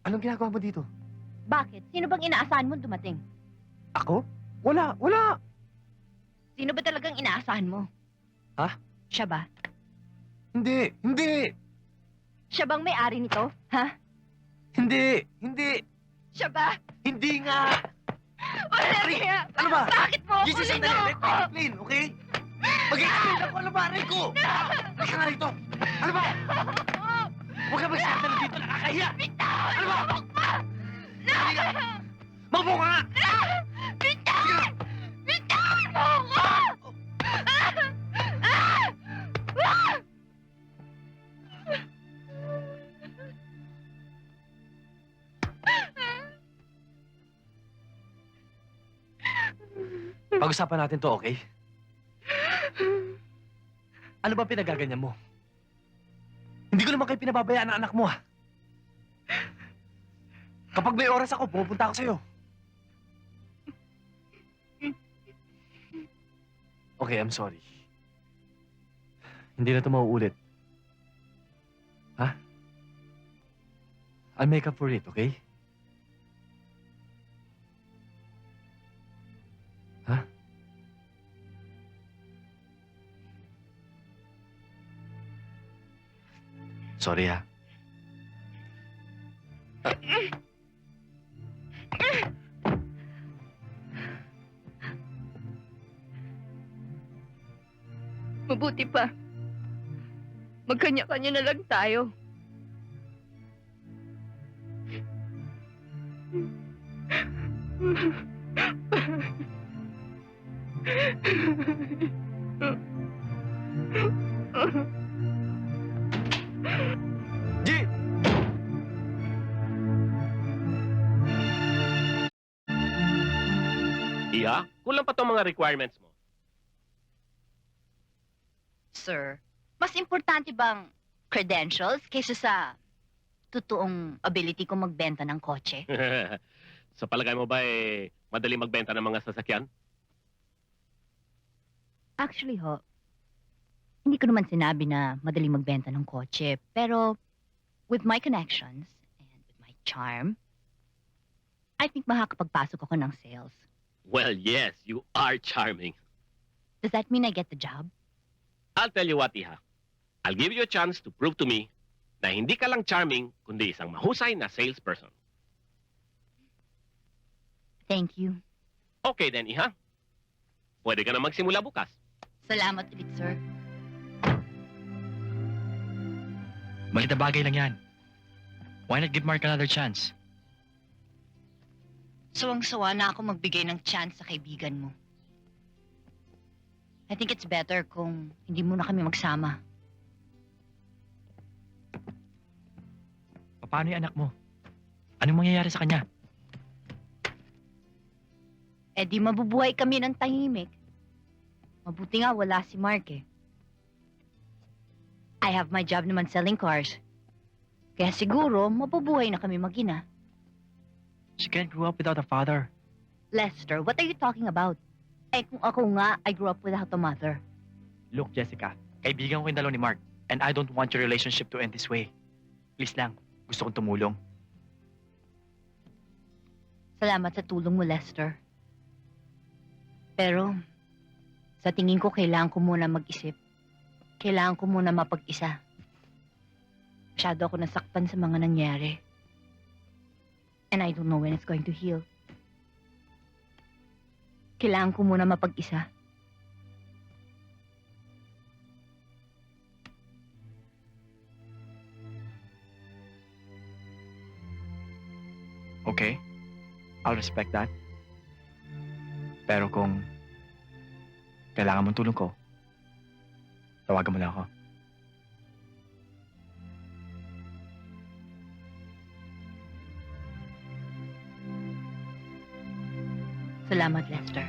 Anong ginagawa mo dito? Bakit? Sino bang inaasahan mo dumating? Ako? Wala, wala! Sino ba talagang inaasahan mo? Ha? Siya ba? Hindi, hindi! Siya bang may-ari nito? Ha? Hindi, hindi! Siya ba? Hindi nga! Wala Rick, niya! ano ba? Bakit mo ako Jesus, sandali! Let me explain, okay? Mag-explain ako, ano ba, Rico? Halika nga rito! Ano ba? Huwag ka magsasabi dito, nakakahiya! Ano ba? Halika! Maupo ka nga! Bitawan! Bitawan mo ako! Pag-usapan natin to, okay? Ano ba pinagaganyan mo? Hindi ko naman kayo pinababayaan ng anak mo, ha? Kapag may oras ako, pupunta ako sa'yo. Okay, I'm sorry. Hindi na ito mauulit. Ha? I'll make up for it, okay? Ha? Sorry, ha? Mabuti pa. Magkanya-kanya na lang tayo. G! Iya, kulang pa tong mga requirements mo. Sir, mas importante bang credentials kaysa sa totoong ability ko magbenta ng kotse? Sa palagay mo ba madali magbenta ng mga sasakyan? Actually ho, hindi ko naman sinabi na madali magbenta ng kotse. Pero with my connections and with my charm, I think makakapagpasok ako ng sales. Well, yes, you are charming. Does that mean I get the job? I'll tell you what, Iha. I'll give you a chance to prove to me na hindi ka lang charming, kundi isang mahusay na salesperson. Thank you. Okay then, Iha. Pwede ka na magsimula bukas. Salamat ulit, sir. Maliit na bagay lang yan. Why not give Mark another chance? Sawang-sawa na ako magbigay ng chance sa kaibigan mo. I think it's better kung hindi muna kami magsama. Paano yung anak mo? Anong mangyayari sa kanya? Eh di mabubuhay kami ng tahimik. Mabuti nga wala si Mark eh. I have my job naman selling cars. Kaya siguro mabubuhay na kami mag-ina. She can't grow up without a father. Lester, what are you talking about? Eh kung ako nga, I grew up without a mother. Look, Jessica, kaibigan ko yung dalaw ni Mark, and I don't want your relationship to end this way. Please lang, gusto kong tumulong. Salamat sa tulong mo, Lester. Pero, sa tingin ko, kailangan ko muna mag-isip. Kailangan ko muna mapag-isa. Masyado ako nasaktan sa mga nangyari. And I don't know when it's going to heal. Kailangan ko muna mapag-isa. Okay? I'll respect that. Pero kung kailangan mong tulong ko, tawagan mo lang ako. Salamat, Lester.